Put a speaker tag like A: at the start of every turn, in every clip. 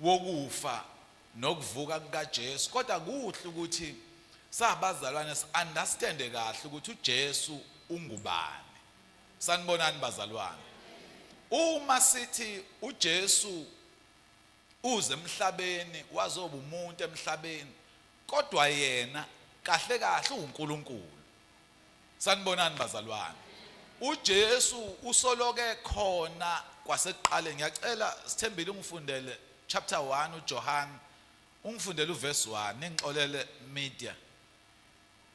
A: wokufa nokuvuka kukaJesu, kodwa kuhle ukuthi sabazalwane understand kahle ukuthi uJesu ungubani. Sanibonani bazalwane? Uma sithi uJesu uze emhlabeni wazoba umuntu emhlabeni, kodwa yena kahle kahle uNkulunkulu. Sanibonani bazalwane? uJesu usoloke khona kwasekuqaleni. Ngiyacela Sithembile ungifundele chapter 1 uJohn, ungifundele uverse 1, ngixolele media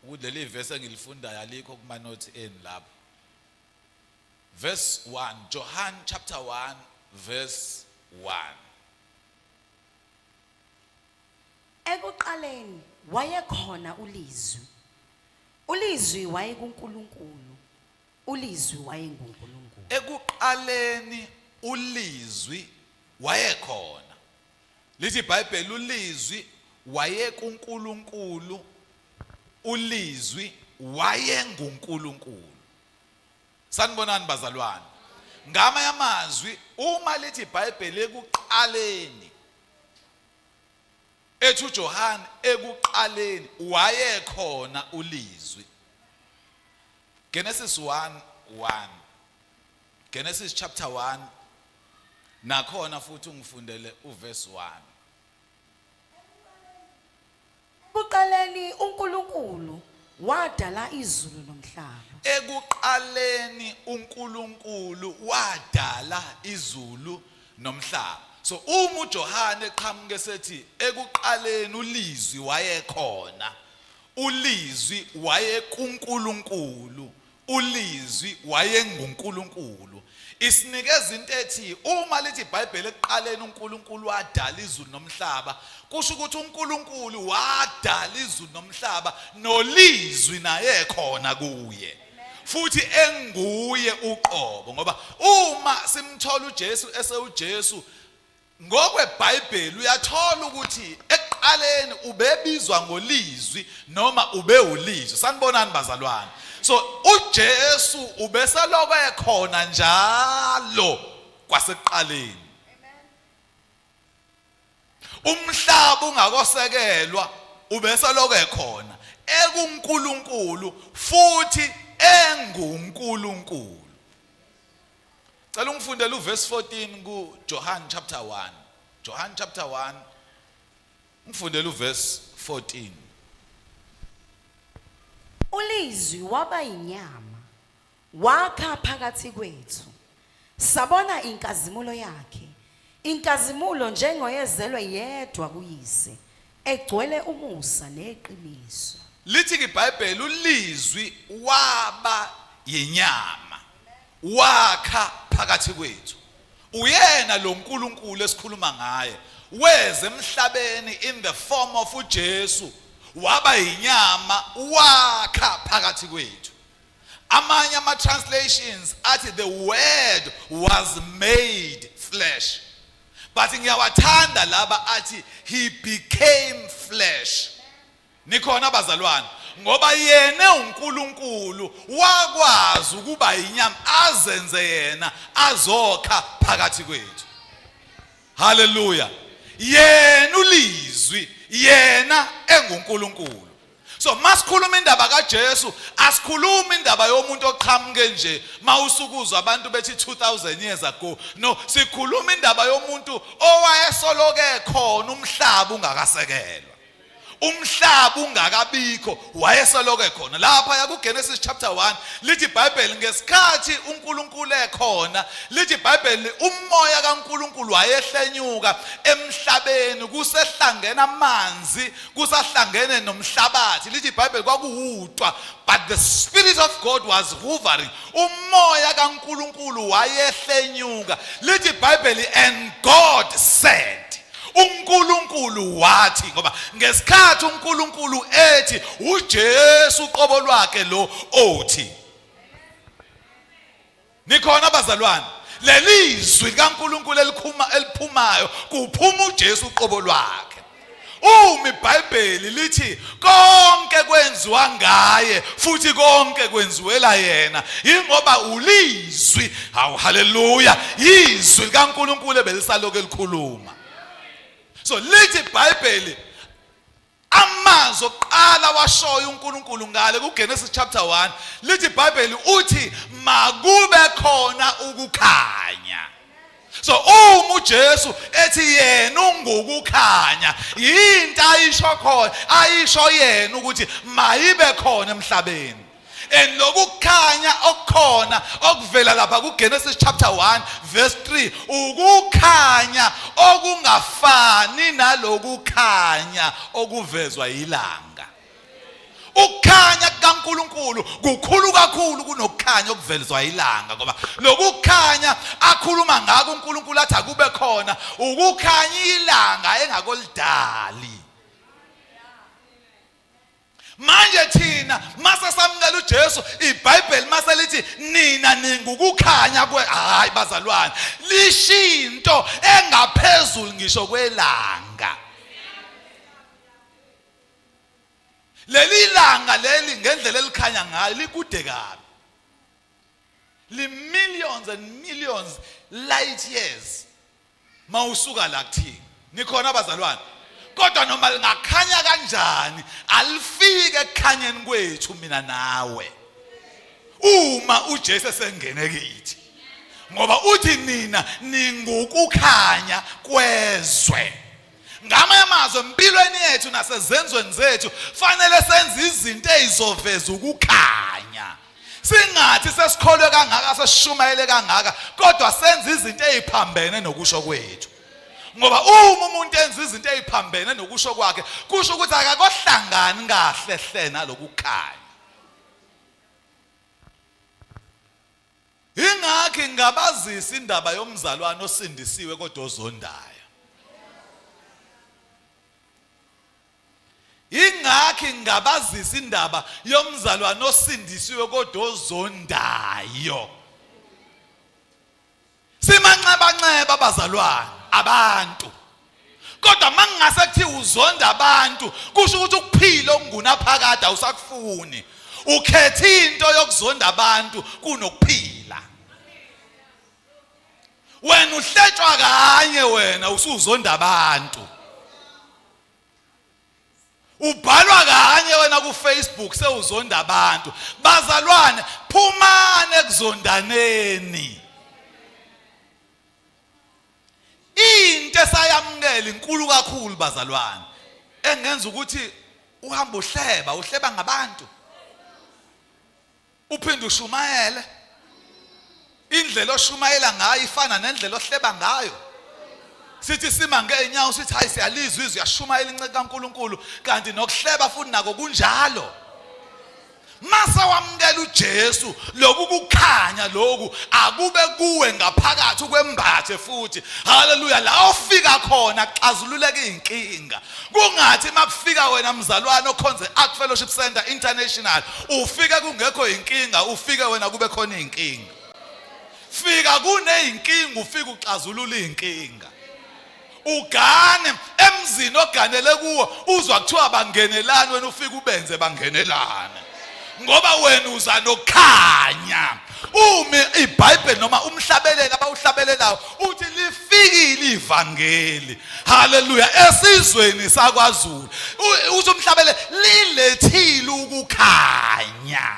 A: kuleli verse engilifundayo alikho kuma notes eni lapha. Verse 1, John chapter 1 verse 1.
B: Ekuqaleni wayekhona ulizwi. Ulizwi wayekuNkulunkulu. Ulizwi wayenguNkulunkulu.
A: Ekuqaleni ulizwi wayekhona. Lithi iBhayibheli ulizwi wayekuNkulunkulu. Ulizwi wayenguNkulunkulu. Sanibonani bazalwane? Ngamanye amazwi uma lithi iBhayibheli ekuqaleni, ethu John ekuqaleni wayekhona ulizwi. Genesis 1:1. Genesis chapter 1 nakhona futhi ungifundele uverse 1.
B: Ekuqaleni uNkulunkulu wadala izulu nomhlaba.
A: Ekuqaleni uNkulunkulu wadala izulu nomhlaba. So uma uJohn eqhamuke sethi ekuqaleni ulizwi wayekhona, ulizwi wayekuNkulunkulu, ulizwi wayenguNkulunkulu, isinikeza into ethi uma lithi iBhayibheli ekuqaleni uNkulunkulu wadala izulu nomhlaba, kusho ukuthi uNkulunkulu wadala izulu nomhlaba nolizwi naye khona kuye, futhi enguye uqobo. Ngoba uma simthola uJesu esewuJesu ngokweBhayibheli uyathola ukuthi ekuqaleni ubebizwa ngolizwi noma ube ulizwi. Sanibonani bazalwane? So uJesu ubeseloko ekhona njalo kwasekuqaleni. Umhlaba ungakosekelwa ubeseloko ekhona ekuNkulunkulu futhi enguNkulunkulu. Cela ungifundele uverse 14 kuJohn chapter 1. John chapter 1 ngifundele uverse 14.
B: Ulizwi waba inyama, wakha phakathi kwethu. Sabona inkazimulo yakhe. Inkazimulo njengoyezelwe yedwa kuyise, egcwele umusa neqiniso.
A: Lithi iBhayibheli ulizwi waba yinyama, wakha phakathi kwethu. Uyena lo nkulunkulu esikhuluma ngaye weze emhlabeni in the form of uJesu, waba yinyama, wakha phakathi kwethu. Amanye ama translations athi the word was made flesh, but ngiyawathanda laba athi he became flesh. Nikhona bazalwane? Ngoba yena uNkulunkulu wakwazi ukuba inyama, azenze yena azokha phakathi kwethu. Hallelujah. Yena ulizwi, yena enguNkulunkulu. So masikhuluma indaba kaJesu, asikhuluma indaba yomuntu oqhamuke nje mawusukuzwa abantu bethi 2000 years ago. No, sikhuluma indaba yomuntu owayesoloke khona umhlaba ungakasekelwa, umhlaba ungakabikho, wayesoloke khona. Lapha ya kuGenesis chapter 1 lithi iBhayibheli ngesikhathi uNkulunkulu ekhona, lithi iBhayibheli umoya kaNkulunkulu wayehlenyuka emhlabeni, kusehlangene amanzi, kusahlangene nomhlabathi. Lithi iBhayibheli kwakuwudwa, but the Spirit of God was hovering. Umoya kaNkulunkulu wayehlenyuka. Lithi iBhayibheli and God said, uNkulunkulu wathi. Ngoba ngesikhathi uNkulunkulu ethi uJesu uqobo lwakhe lo othi. Nikhona bazalwane? Lelizwi kaNkulunkulu eliphumayo kuphuma uJesu uqobo lwakhe. Uma iBhayibheli lithi konke kwenziwa ngaye futhi konke kwenziwela yena, ingoba ulizwi, hawu haleluya, izwi kaNkulunkulu ebelisaloke likhuluma. So lithi iBhayibheli amazwi oqala washoya uNkulunkulu ngale kuGenesis chapter 1 lithi iBhayibheli uthi makube khona ukukhanya. So uma uJesu ethi yena ungukukhanya yinto ayisho yena ukuthi mayibe khona emhlabeni. And lokukhanya okukhona okuvela lapha kuGenesis chapter 1 verse 3 ukukhanya okungafani nalokukhanya okuvezwa ilanga. Ukukhanya kaNkulunkulu kukhulu kakhulu kunokukhanya okuvezwa ilanga ngoba lokukhanya akhuluma ngako uNkulunkulu athi akube khona ukukhanya ilanga engakolidali. Manje thina mase samukela uJesu iBhayibheli mase lithi nina ningukukhanya hayi bazalwane lishinto engaphezulu ngisho kwelanga. Leli langa leli ngendlela elikhanya ngayo likude kabi. Li millions and millions light years mawusuka la kuthini. Nikhona abazalwane. Kodwa noma lingakhanya kanjani alifike ekukhanyeni kwethu mina nawe uma uJesu esengene kithi ngoba uthi nina ningukukhanya kwezwe. Ngamanye amazwi empilweni yethu nasezenzweni zethu fanele senze izinto ezizoveza ukukhanya. Singathi sesikholwe kangaka sesishumayele kangaka kodwa senze izinto eziphambene nokusho kwethu. Ngoba uma umuntu enza izinto eziphambene nokusho kwakhe kusho ukuthi akakohlangani kahle hle nalokukhanya. Ingakho ngabazisa indaba yomzalwane osindisiwe kodwa ozondayo. Ingakho ngabazisa indaba yomzalwane osindisiwe kodwa ozondayo. Simanxeba abazalwane abantu. Kodwa mangase kuthi uzonda abantu kusho ukuthi ukuphila okungunaphakade awusakufuni. Ukhetha into yokuzonda abantu kunokuphila. Wena uhletshwa kanye wena usuzonda abantu. Ubhalwa kanye wena ku Facebook sewuzonda abantu. Bazalwane phumane ekuzondaneni. Into esayamukela inkulu kakhulu bazalwane engenza ukuthi uhamba uhleba ngabantu uphinde ushumayele indlela oshumayela ngayo ifana nendlela ohleba ngayo. Sithi sima ngeenyawo sithi hayi siyalizwa izwi yashumayela inceke kaNkulunkulu kanti nokuhleba futhi nako kunjalo. Masa wamukela uJesu lokhu kukhanya lokhu akube kuwe ngaphakathi kwembathe futhi haleluya la ofika khona xazululeka inkinga. Kungathi makufika wena mzalwane okhonze Ark Fellowship Center International ufike kungekho inkinga ufike wena kube khona inkinga. Fika kuneyinkinga ufike uxazulula inkinga. Ugane emzini oganele kuwo uzwa kuthiwa bangenelane wena ufike ubenze bangenelane. Ngoba wena uza nokukhanya. Uma iBhayibheli noma umhlabeleli abawuhlabelelayo uthi lifikile ivangeli haleluya esizweni sakwaZulu uthi umhlabeleli lilethile ukukhanya.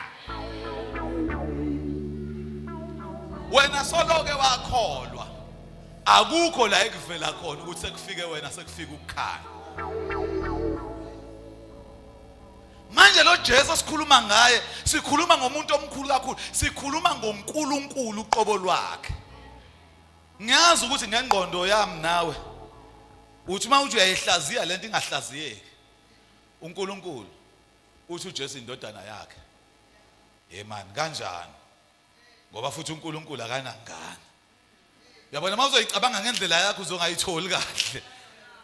A: Wena soloke wakholwa akukho la ekuvela khona ukuthi sekufike wena sekufika ukukhanya. Manje lo Jesu sikhuluma ngaye sikhuluma ngomuntu omkhulu kakhulu sikhuluma ngoNkulunkulu uqobo lwakhe. Ngiyazi ukuthi ngengqondo yami nawe uthi uma uthi uyayihlaziya lento ingahlaziyeki uNkulunkulu uthi uJesu indodana yakhe. Man kanjani? Ngoba futhi uNkulunkulu akanangani. Uyabona mawuzoyicabanga ngendlela yakho uzongayitholi kahle.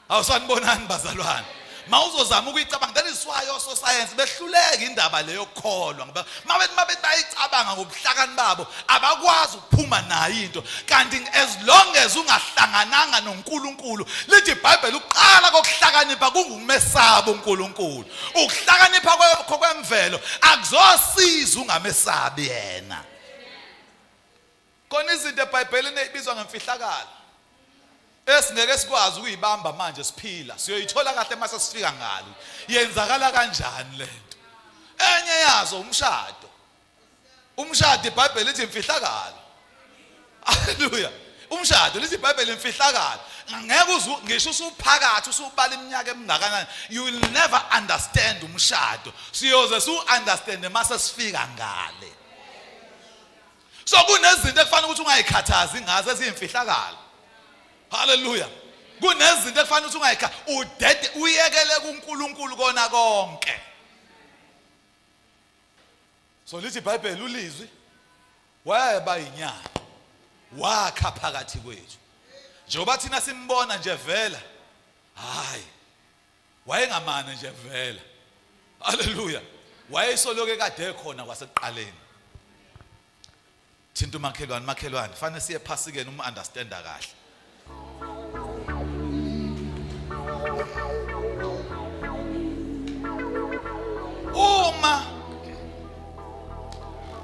A: Awusanibonani bazalwane? Mawuzozama ukuyicabanga that is why also science behluleka indaba leyo kukholwa ngoba mabethi bayicabanga ngobuhlakani babo abakwazi ukuphuma nayo into kanti as long as ungahlangananga noNkulunkulu lithi iBhayibheli uqala kokuhlakanipha kungumesaba uNkulunkulu. Ukuhlakanipha kwakho kwemvelo akuzosiza ungamesabi yena. Khona izinto eBhayibhelini ezibizwa ngemfihlakalo. esingeke sikwazi ukuyibamba manje siphila siyoyithola kahle mase sifika ngalo yenzakala kanjani lento enye yazo umshado iBhayibheli lithi imfihlakalo haleluya umshado lithi iBhayibheli imfihlakalo ngeke ngisho usuphakathi usubala iminyaka emingakanani you will never understand umshado siyoze su understand mase sifika ngale so kunezinto ekufanele ukuthi ungayikhathazi ngaze eziyimfihlakalo haleluya kunezinto ekufanele ukuthi ungayikhathazi uyekele kuNkulunkulu kona konke so lithi iBhayibheli ulizwi wayeba inyama wakha phakathi kwethu njengoba thina simbona nje vela hayi wayengamane nje vela haleluya wayesoloke kade ekhona kwasekuqaleni thinta makhelwane fanele siye phasikeni understanda kahle uma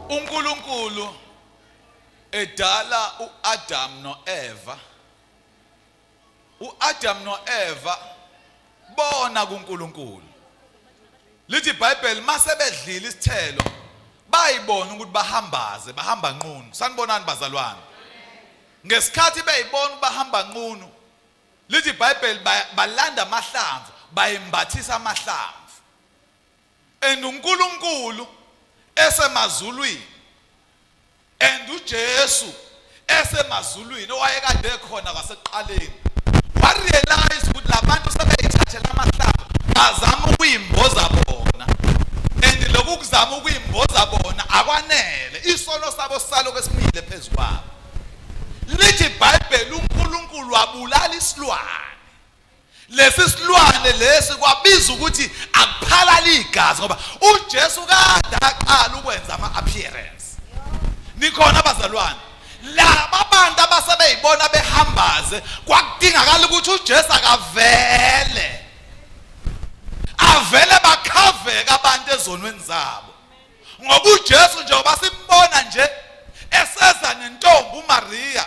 A: uNkulunkulu edala uAdam noEva bona kuNkulunkulu lithi iBhayibheli mase bedlila isithelo bayibona ukuthi bahamba nqunu sanibonani bazalwane ngesikhathi beyibona bahamba nqunu lithi iBhayibheli balanda amahlamvu bayimbathisa amahlamvu and uNkulunkulu esemazulwini and uJesu esemazulwini owayekade ekhona kwasekuqaleni warealize ukuthi labantu sebeyithathela amahlamvu bazama ukuyimboza bona and lokhu kuzama ukuyimboza bona akwanele isono sabo salo kwesimile phezukwabo lithi iBhayibheli uNkulunkulu wabulala isilwane lesi silwane lesi kwabiza ukuthi akuphalala igazi ngoba uJesu kade aqala ukwenza ama-appearance nikhona abazalwane laba bantu abasebeyibona behambaze kwakudingakala ukuthi uJesu avele bakhaveka abantu ezonweni zabo ngoba uJesu njengoba simbona nje eseza nentombi uMaria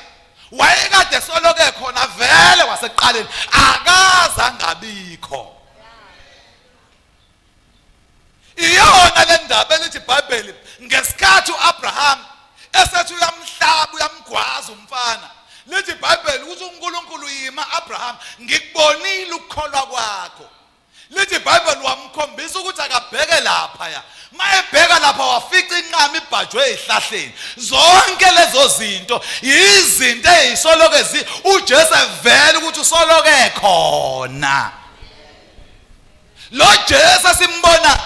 A: wayekade soloke khona vele wasekuqaleni akaze angabikho iyona le ndaba elithi iBhayibheli ngesikhathi uAbraham esethi uyamhlaba uyamgwaza umfana lithi iBhayibheli ukuthi uNkulunkulu yima Abraham ngikubonile ukukholwa kwakho lithi iBhayibheli wamkhombisa ukuthi akabheke lapha mayebheka lapha wafica inqama ibhajwe ezihlahleni zonke lezo zinto izinto ezisoloke uJesu evela ukuthi usoloke khona lo Jesu simbona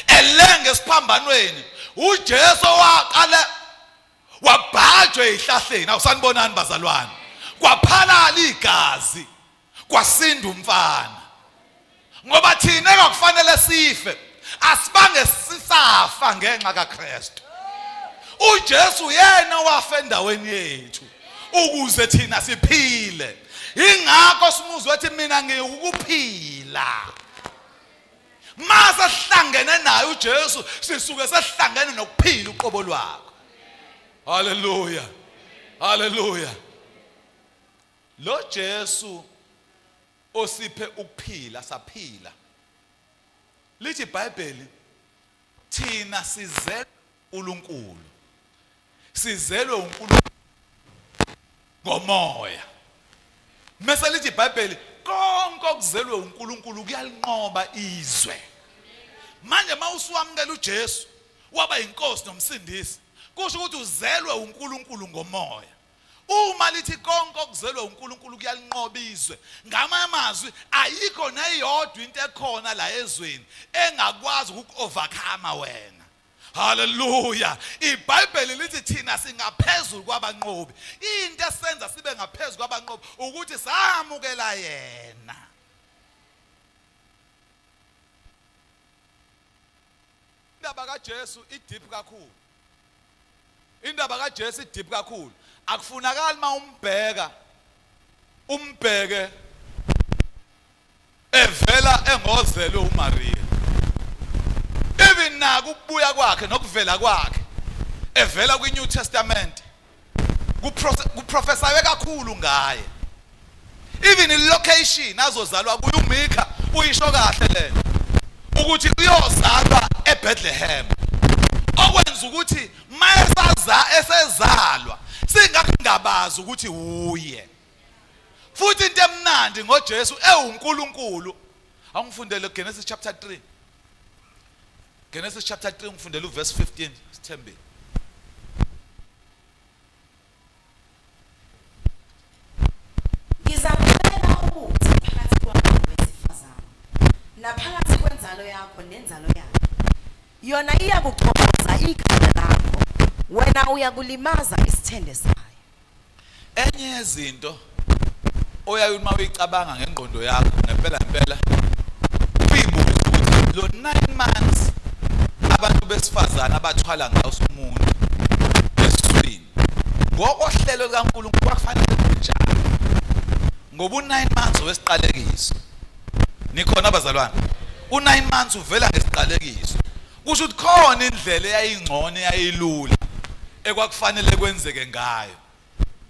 A: elenge esiphambanweni uJesu waqala wabhajwe ezihlahleni awusanibonani bazalwane kwaphalala igazi kwasinda umfana ngoba thina ekufanele sife asibange sisafa ngenxa kaKristu uJesu yena wafa endaweni yethu ukuze thina siphile ingakho simuzwe ethi mina ngikuphila mase sihlangene naye uJesu sisuke sesihlangene nokuphila uqobo lwakho haleluya haleluya lo Jesu osiphe ukuphila saphila lithi iBhayibheli thina sizelwe uNkulunkulu sizelwe uNkulunkulu ngomoya mase lithi iBhayibheli konke okuzelwe uNkulunkulu kuyalinqoba izwe manje mawusuwamukela uJesu waba inkosi nomsindisi kusho ukuthi uzelwe uNkulunkulu ngomoya uma lithi konke okuzelwe uNkulunkulu kuyalinqoba izwe ngamazwi ayikho neyodwa into ekhona la ezweni engakwazi ukuovercome wena haleluya iBhayibheli lithi thina singaphezulu kwabanqobi into esenza sibe ngaphezulu kwabanqobi ukuthi samukela yena indaba kaJesu ideep kakhulu indaba kaJesu ideep kakhulu akufunakali umbheke evela engozelwe uMaria even naku ukubuya kwakhe nokuvela kwakhe evela kwiNew Testament kuprofesawe kakhulu ngaye even ilocation azozalwa kuyo uMika uyisho kahle lento ukuthi uyozalwa eBethlehem okwenza ukuthi esezalwa singakungabazi ukuthi uye futhi into emnandi ngoJesu uNkulunkulu angifundele Genesis chapter 3 Genesis chapter 3 ngifundele uverse 15 Sithembe
B: Ngizakubeka ukuthi phakathi kwakho wesifazane naphakathi kwenzalo yakho nenzalo yakho yona iyakuchoboza ikhanda lakho wena uyakulimaza isithende sayo
A: enye yezinto oyayuma uyicabanga ngengqondo yakho ngempela uyibuza ukuthi lo 9 months abantu besifazana abathwala ngawo umuntu eswini ngokohlelo kaNkulunkulu kwakufanele kunjalo ngoba u9 months wesiqalekiso nikhona abazalwane u9 months uvela ngesiqalekiso kusho ukuthi khona indlela eyayingcono eyayilula ekwakufanele kwenzeke ngayo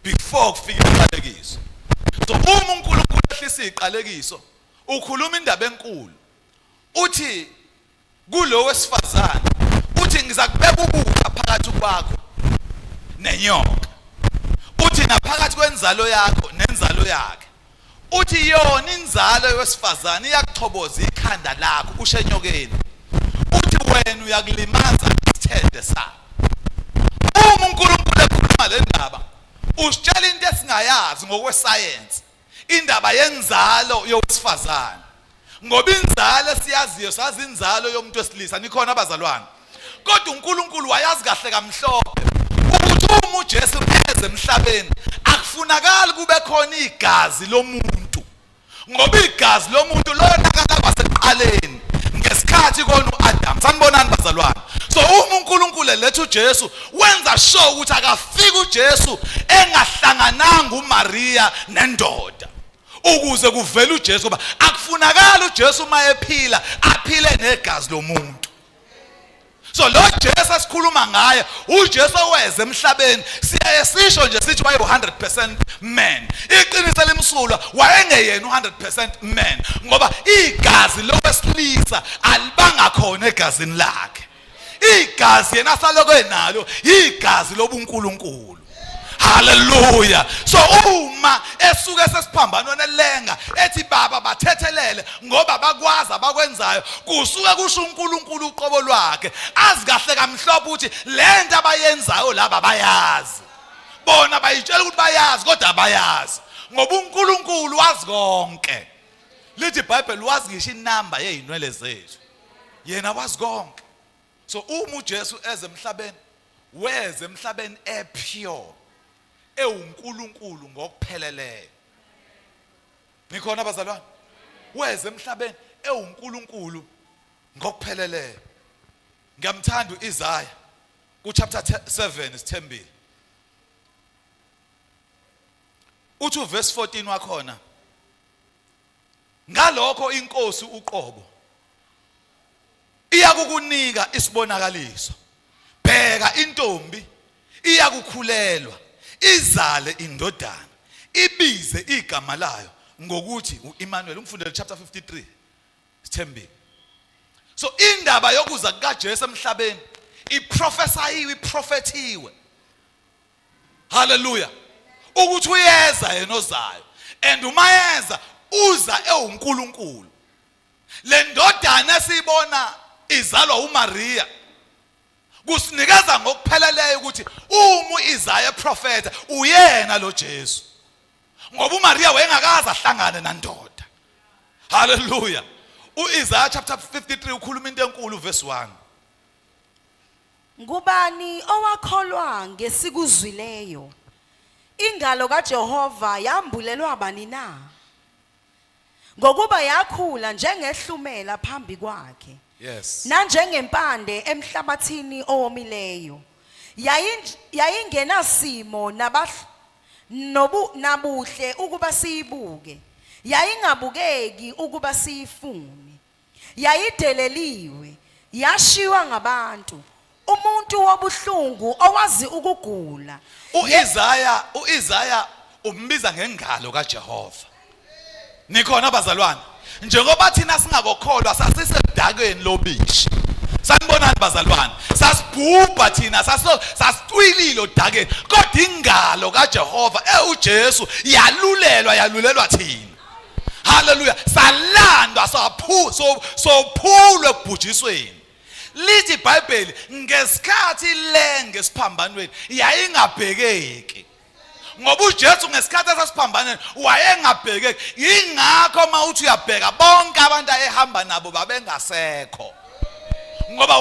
A: before kufike isiqalekiso so uma uNkulunkulu ehlisa iziqalekiso ukhuluma indaba enkulu uthi kulo wesifazane uthi ngizakubeka ukutha phakathi kwakho nenyoka uthi naphakathi kwenzalo yakho nenzalo yakhe uthi yona inzalo yowesifazane iyakuchoboza ikhanda lakho ushenyokeni uthi wena uyakulimaza isithende sakho uma uNkulunkulu ekhuluma le ndaba usitshela into esingayazi ngokwesayensi indaba yenzalo yowesifazane ngoba inzalo siyaziyo sazi inzalo yomuntu wesilisa nikhona abazalwane kodwa uNkulunkulu wayazi kahle kamhlophe ukuthi uma uJesu eze emhlabeni akufunakala kube khona igazi lomuntu ngoba igazi lomuntu lonakala kwasekuqaleni ngesikhathi kona uAdam sanibonani bazalwane so uma uNkulunkulu eletha uJesu wenza sure ukuthi akafika uJesu engahlangananga uMaria nendoda ukuze kuvele uJesu ngoba akufunakala uJesu mayephila aphile negazi lomuntu so lo Jesu asikhuluma ngaye uJesu oweze emhlabeni siyayesisho nje sithi waye 100% man iqiniso limsulwa wayengeyena 100% man ngoba igazi lowesilisa alibanga khona egazini lakhe igazi yena asaloko enalo igazi lobuNkulunkulu hallelujah so uma esuke sesiphambano nelenga ethi baba bathethelele ngoba bakwazi abakwenzayo kusuka kusho uNkulunkulu uqobo lwakhe azi kahle kamhlophe ukuthi lento abayenzayo laba bayazi bona bayitshela ukuthi bayazi kodwa bayazi ngoba uNkulunkulu wazi konke lithi iBhayibheli wazi ngisho inamba yezinwele zethu yena wazi konke so uma uJesu eze emhlabeni weze emhlabeni epure uNkulunkulu ngokupheleleyo nikhona abazalwane weze emhlabeni uNkulunkulu ngokupheleleyo ngiyamthanda uIsaya ku chapter 7 sithembile uthi verse 14 wakhona ngalokho inkosi uqobo iyakukunika isibonakaliso bheka intombi iyakukhulelwa izale indodana ibize igama layo ngokuthi uEmmanuel umfundele chapter 53 sithembile so indaba yokuza kukaJesu emhlabeni iprofethiwe hallelujah ukuthi uyeza yena ozayo and uma yeza uza uNkulunkulu le ndodana esiyibona izalwa uMaria kusinikeza ngokupheleleyo ukuthi uma uIsaya prophet uyena lo Jesu ngoba uMaria wayengakaza ahlangane nandoda hallelujah uIsaya chapter 53 ukhuluma into enkulu verse 1
B: ngubani owakholwa ngesikuzwileyo ingalo kaJehova yambulelwa bani na ngokuba yakhula njengehlumela phambi kwakhe
A: yes
B: nanjengempande emhlabathini owomileyo yayingenasimo nabuhle ukuba siyibuke yayingabukeki ukuba siyifune yayideleliwe yashiwa ngabantu umuntu wobuhlungu owazi ukugula
A: uIsaya umbiza ngengalo kaJehova Nikhona bazalwane. Njengoba thina singakokholwa sasisedakeni lobishi. Sanibonani bazalwane. Sasibhubha thina sasicwilile odakeni. Kodwa ingalo kaJehova uJesu yalulelwa thina. Hallelujah. Salandwa sophulwe ekubhujisweni. Lithi iBhayibheli ngesikhathi lenge siphambanweni yayingabhekeki. Ngoba uJesu ngesikhathi esasiphambaneni wayengabhekeki. Ingakho mawuthi uyabheka bonke abantu ayehamba nabo babengasekho. Ngoba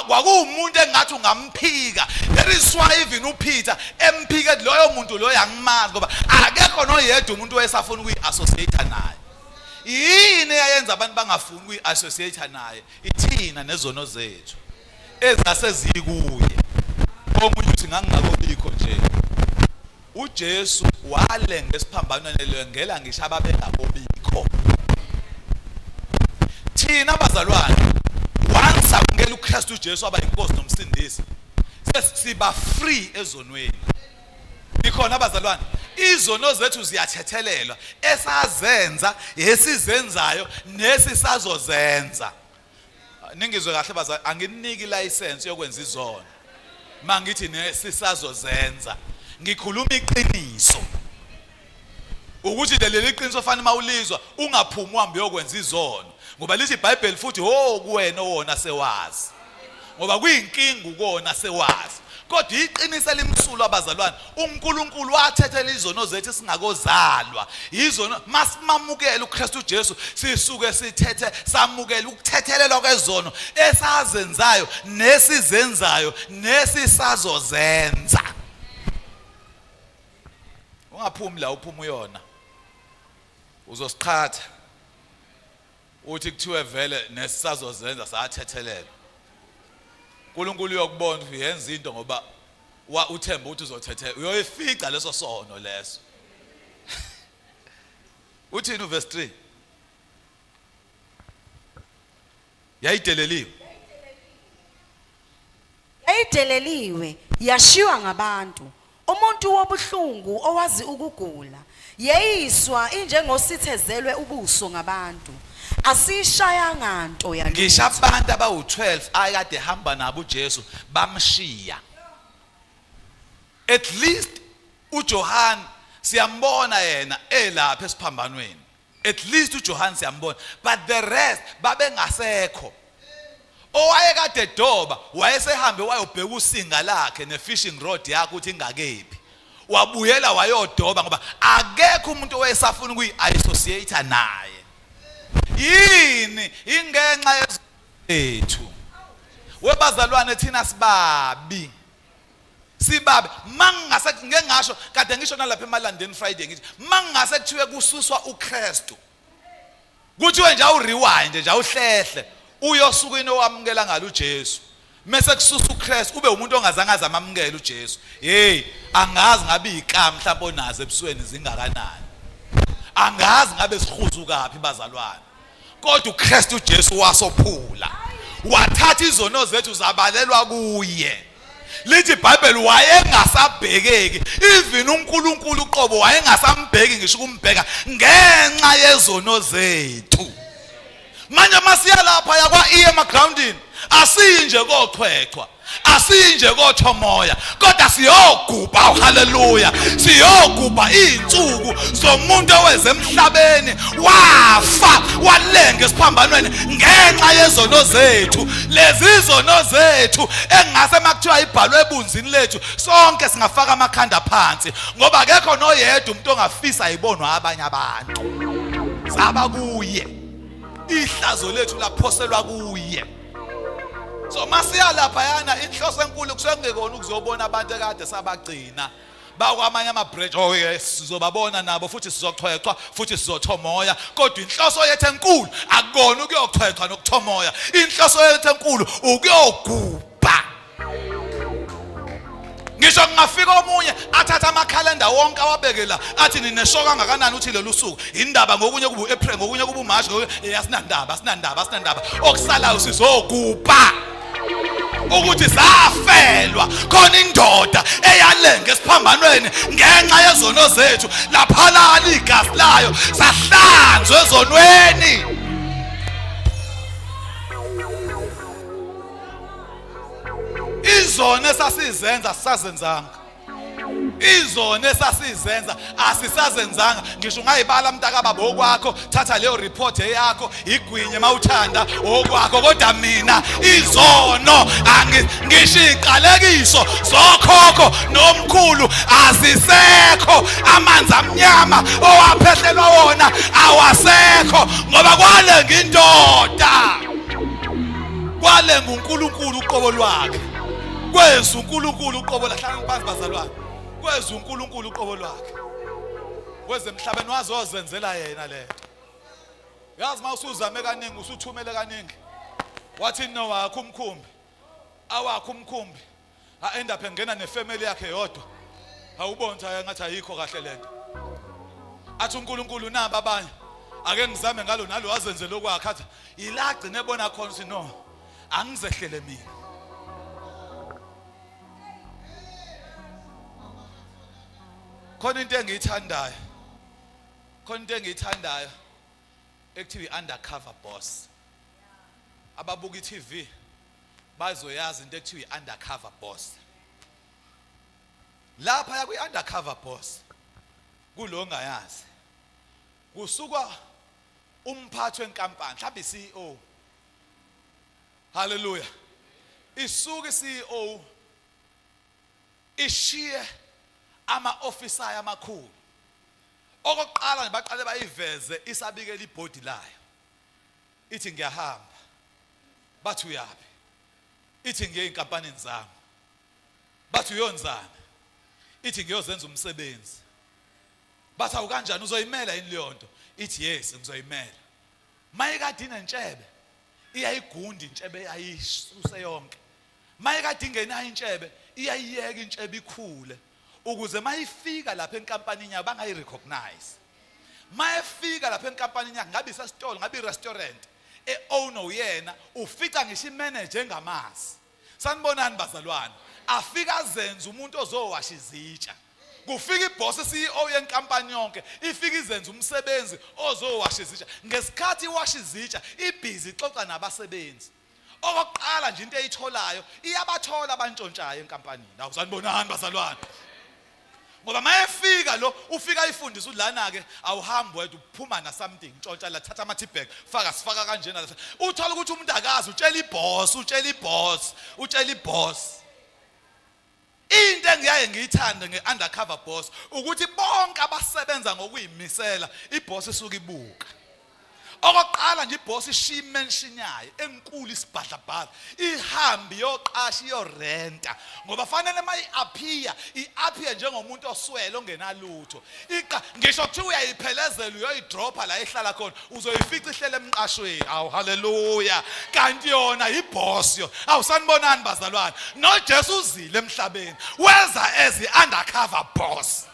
A: kwakuwumuntu engathi ungamphika. There is why even uPeter emphike loyo muntu loyo angimazi ngoba akekho noyedwa umuntu wayesafuna ukuyi-associate naye. Yini eyayenza abantu bangafuni ukuyi-associate naye? Ithina nezono zethu ezasezikuye. Omunye uthi ngangingakobikho nje. uJesu walenga esiphambanweni lengela ngisho ababengakobikho. Thina bazalwane once amukela uKristu uJesu aba inkosi nomsindisi sesiba free ezonweni. Nikhona bazalwane izono zethu ziyathethelelwa esazenza esizenzayo nesisazozenza. Ningizwe kahle bazalwane anginiki license yokwenza izono. Mangithi nesisazozenza ngikhuluma iqiniso. Ukuthi leli qiniso fanele mawulizwa ungaphumi uhambe uyokwenza izono. Ngoba lithi iBhayibheli futhi kuwena wona sewazi. Ngoba kuyinkinga ukona sewazi. Kodwa iqiniso elimsulwa abazalwane uNkulunkulu wathethela izono zethu singakozalwa. Izono masimamukela uKristu Jesu sisuke sithethe samukela ukuthethelelwa kwezono esazenzayo nesizenzayo nesisazozenza. Ungaphumi la uphuma uyona. Uzosiqhatha. Uthi kuthiwe vele nesisazozenza sathethelela. uNkulunkulu uyokubona ukuthi uyenza into ngoba uthemba ukuthi uzothethela. Uyoyifica leso sono leso. Uthini uverse 3? Yayideleliwe.
B: Yayideleliwe yashiwa ngabantu. Umuntu wobuhlungu owazi ukugula yeyiswa injengositezelwe ubuso ngabantu. Asishayanga nto yakhe.
A: Ngisho abantu abawu12 ayekade hamba nabo uJesu bamshiya. At least uJohn siyambona yena elapha esiphambanweni. At least uJohn siyambona but the rest babengasekho. Owayekade doba wayesehambe wayobheka usinga lakhe nefishing rod yakhe ukuthi ingakephi. Wabuyela wayodoba ngoba akekho umuntu owayesafuna ukuyi-associate naye. Yini ingenxa yethu webazalwane thina sibabi mangase ngeke ngasho kade ngisho nalapha eMalandeni Friday ngithi mangase kuthiwe kususwa uKristu kuthiwe nje awuriwind nje awuhlehle uyosukwini owamukela ngalo uJesu mase kususa uKristu ube umuntu ongazange azamamukela uJesu angazi ngabe ikama mhlawumbe onazo ebusweni zingakanani angazi ngabe sihuzu kaphi bazalwane. Kodwa uKristu Jesu wasophula. Wathatha izono zethu zabalelwa kuye. Lithi iBhayibheli wayengasabhekeki. Even uNkulunkulu uqobo wayengasambheki ngisho ukumbheka ngenxa yezono zethu. Manje masiya lapha yakwa emagroundini asinje kochwechwa. Asinje kothomoya kodwa siyogubha haleluya siyogubha izinsuku zomuntu owezemhlabeni wafa walenga esiphambanweni ngenxa yezono zethu. Lezi zono zethu engase makuthiwa ibhalwe ebunzini lethu sonke singafaka amakhanda phansi ngoba akekho noyedwa umuntu ongafisa ayibonwa abanye abantu. Saba kuye. Ihlazo lethu laphoselwa kuye. So masiya lapha yana inhloso enkulu kusengekona ukuzobona abantu ekade sabagcina bakwamanye amabridge sizobabona nabo futhi sizochwechwa futhi sizothomoya kodwa inhloso yethu enkulu akukona ukuyochwechwa nokuthomoya. Inhloso yethu enkulu ukuyogubha. Ngisho ngafika omunye athatha amakhalenda wonke awabekela athi nineshoka kangakanani uthi lolu suku indaba ngokunye kubu April ngokunye kubu March asinandaba okusalayo sizogubha. ukuthi zafelwa khona indoda eyalenga esiphambanweni ngenxa yezono zethu laphalala igazi layo sahlanzwe ezonweni. Izona esasizenza sisazenzanga, izona esasizenza asisazenzanga. Ngisho ungayibala mntakababa okwakho, thatha leyo report yakho igwinye mawuthanda okwakho, kodwa mina izono ngisho iqalekiso zokhokho nomkhulu azisekho. Amanzi amnyama owaphehlelwa wona awasekho ngoba kwalenga indoda, kwalenga uNkulunkulu uqobo lwakhe. Kweza uNkulunkulu uqobo lahlala phansi bazalwane, kweza uNkulunkulu uqobo lwakhe. Kweze emhlabeni wazozenzela yena le. Yazi mawusuzame kaningi usuthumele kaningi, wathi no wakho umkhumbi awakho umkhumbi end up engena nefamily yakhe yodwa, awubona ngathi ayikho kahle lento. Athi uNkulunkulu namba abanye ake ngizame ngalo nalo wazenzela okwakhe, athi ila gcine ebona khona ukuthi no angizehlele mina. Khona into engiyithandayo, khona into engiyithandayo ekuthiwa i-undercover boss. Ababuka i-TV bazoyazi into ekuthiwa i-undercover boss. Lapha ya kwi-undercover boss kulo ongayazi kusuka umphathi wenkampani, mhlawumbe i-CEO. Hallelujah. Isuka i-CEO ishiye ama-officer amakhulu. Okokuqala baqale bayiveze isabikela ibhodi layo. Ithi ngiyahamba. Bathi uyapi? Ithi ngiye enkampanini zami. Bathi uyonzana. Ithi ngiyozenza umsebenzi. Bathi awukanjani uzoyimela yini leyo nto? Ithi yes ngizoyimela. Mayekade inentshebe iyayigundi intshebe yayisuse yonke. Mayekade ingenayo intshebe iyayiyeka intshebe ikhule ukuze mayifika lapha enkampanini yabo bangayirecognize. Mayefika lapha enkampanini yakhe ngabe isestore ngabe irestaurant owner uyena ufica ngisho imanager engamazi. Sanibonani bazalwane, afika azenza umuntu ozowasha izitsha. Kufika iboss CEO yenkampani yonke ifika izenza umsebenzi ozowasha izitsha. Ngesikhathi iwasha izitsha ibhizi ixoxa nabasebenzi. Okokuqala nje into eyitholayo iyabathola abantshontshayo enkampanini. Awusanibonani bazalwane? Ngoba mayefika lo ufika ifundisa ulana ke awuhambi wedwa uphuma na something ntshontsha la thatha ama tibag faka sifaka kanjena la uthola ukuthi umuntu akazi utshela iboss utshela iboss. Into engiyaye ngiyithande ngeundercover boss ukuthi bonke abasebenza ngokuyimisela iboss isuka ibuka. Okokuqala nje iboss ishiya imention yayo enkulu isibhadlabhadla ihambi yoqasha iyorenta ngoba fanele i-appear njengomuntu oswele ongenalutho. Ngisho kuthiwa uyayiphelezela uyoyidropha la ehlala khona uzoyifica ihlele emqashweni. Awu haleluya. Kanti yona iboss yo. Awusanibonani bazalwane? NoJesu uzile emhlabeni weza as i-undercover boss.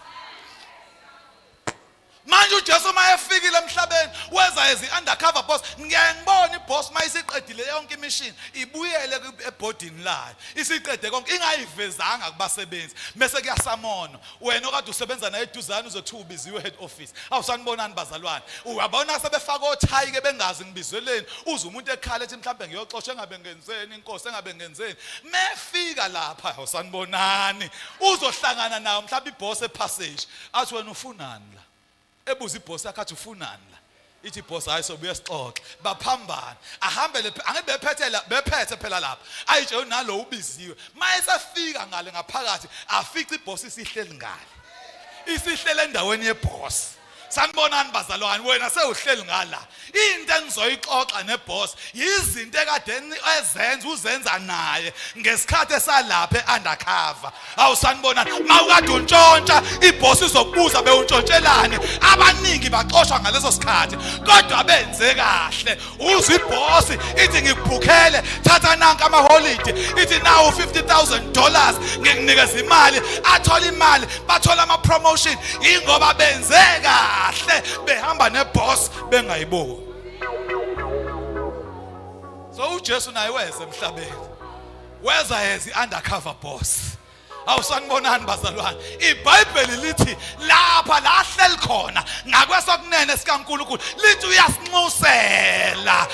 A: Manje uJesu mayefikile emhlabeni weza ezi undercover boss. Ngiyangibona iboss mayisiqedile yonke imishini ibuyele ebhodini layo isiqede konke ingayivezanga kubasebenzi bese kuyasamono wena okade usebenza naye eduzane uzothiwa ubiziwe head office. Awusanibonani bazalwane? Uyabona sebefaka othayi ke bengazi ngibizeleni uze umuntu ekhala ethi mhlawumbe ngiyoxoxa engabe ngenzeni inkosi engabe ngenzeni. Mefika lapha awusanibonani uzohlangana nawo mhlawumbe iboss epassage athi wena ufunani la ebuza iboss yakhe athi ufunani la. Ithi boss hayi sobuye sixoxe baphambana ahambele angibe bephethe phela lapha ayitshela nalo ubiziwe. Mayesafika ngale ngaphakathi afica iboss isihleli ngale isihlele endaweni yeboss. Sanibonani bazalwane? Wena sewuhleli ngala. Into engizoyixoxa neboss yizinto ekadeni uzenza naye ngesikhathi esalapha undercover. Awusanibonani? Mawukade untshontsha iboss izokubuza bewuntshontshelani. Abaningi baxoshwa ngaleso sikhathi kodwa benze kahle. Uzwe iboss ithi ngikubhukhele thatha nanka ama holiday ithi nawo $50,000 ngikunikeza imali athola imali bathola ama promotion ingoba benze kahle behamba neboss bengayiboni. So uJesu naye weze emhlabeni weza as undercover boss. Awusanibonani bazalwane, iBhayibheli lithi lapha la hleli khona ngakwesokunene sikaNkulunkulu lithi uyasinxusela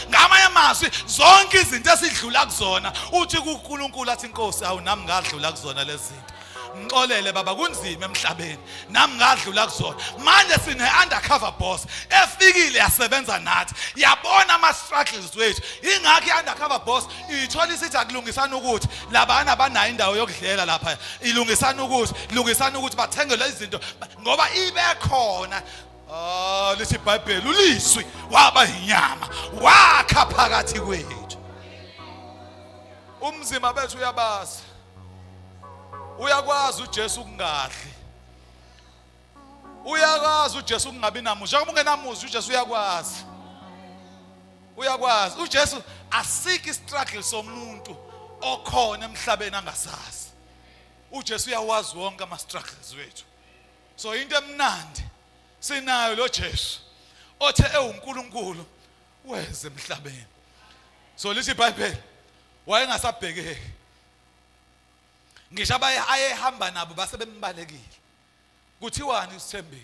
A: ngamanye amazwi zonke izinto esidlula kuzona uthi kuNkulunkulu athi Nkosi awu nami ngadlula kuzona lezi zinto. Ngixolele baba kunzima emhlabeni nami ngadlula kuzona. Manje sine undercover boss efikile yasebenza nathi yabona ama struggles wethu. Ingakho i-undercover boss ithola isithi akulungisana ukuthi labana abanayo indawo yokudlela lapha ilungisana ukuthi bathengele izinto ngoba ibe khona. Lithi iBhayibheli uliswi waba inyama wakha phakathi kwethu. Umzimba bethu uyabaza. Uyakwazi uJesu ukungadli. Uyakwazi uJesu ukungabi namuzi. Njengoba ungenamuzi uJesu uyakwazi. uJesu asiki struggle somuntu okhona emhlabeni angasazi. uJesu uyawazi wonke ama struggles wethu. So into emnandi sinayo lo Jesu othe uNkulunkulu weze emhlabeni. So lithi iBhayibheli wayengasabhekeki. Ngisho ayehamba nabo base bembalekile. Kuthiwani uSithembile?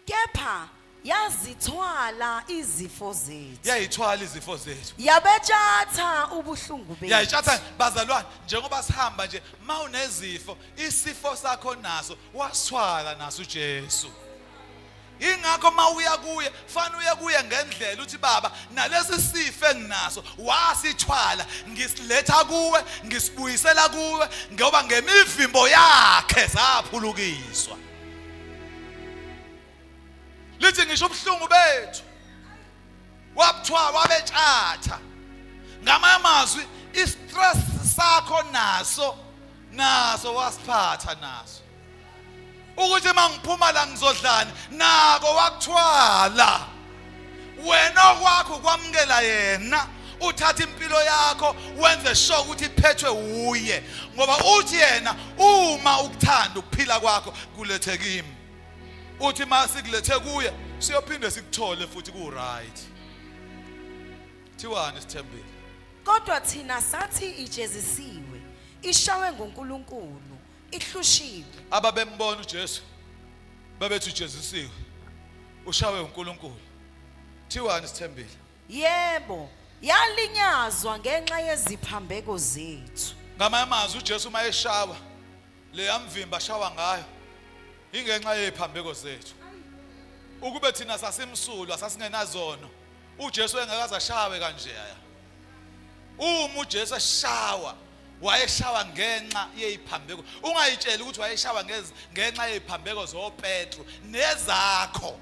B: Kepha yazithwala izifo zethu.
A: Yayithwala izifo zethu.
B: Yabetshatha ubuhlungu bethu.
A: Yayitshatha bazalwane njengoba sihamba nje mawunezifo isifo sakho naso wasithwala naso uJesu. Ingakho mawuya kuye fana uye kuye ngendlela uthi baba nalesi sifo enginaso wasithwala ngisiletha kuwe ngisibuyisela kuwe ngoba ngemivimbo yakhe zaphulukiswa. Lithi ngisho ubuhlungu bethu wabuthwala wabetshatha ngamanye amazwi istress sakho naso wasiphatha naso. Ukuthi mangiphuma la ngizodlani nako wakuthwala. Wena okwakho kwamukela yena uthatha impilo yakho wenze sure ukuthi iphethwe uye ngoba uthi yena uma ukuthanda ukuphila kwakho kulethe kimi. Uthi masikulethe kuye siyophinde sikuthole futhi ku right. Thiwani Sithembile?
B: Kodwa thina sathi ijezisiwe ishawe nguNkulunkulu ihlushiwe.
A: Ababembona uJesu babethi ujezisiwe ushawe uNkulunkulu. Thiwani Sithembile?
B: Yebo, yalinyazwa ngenxa yeziphambeko zethu.
A: Ngamanye amazwi uJesu mayeshawa le yamvimba shawa ngayo ingenxa yeziphambeko zethu. Ukube thina sasimsulwa sasingenazono uJesu engakaze ashawe kanjeya. Uma uJesu eshawa wayeshawa ngenxa yeziphambeko. Ungayitsheli ukuthi wayeshawa ngenxa yeziphambeko zoPetru nezakho.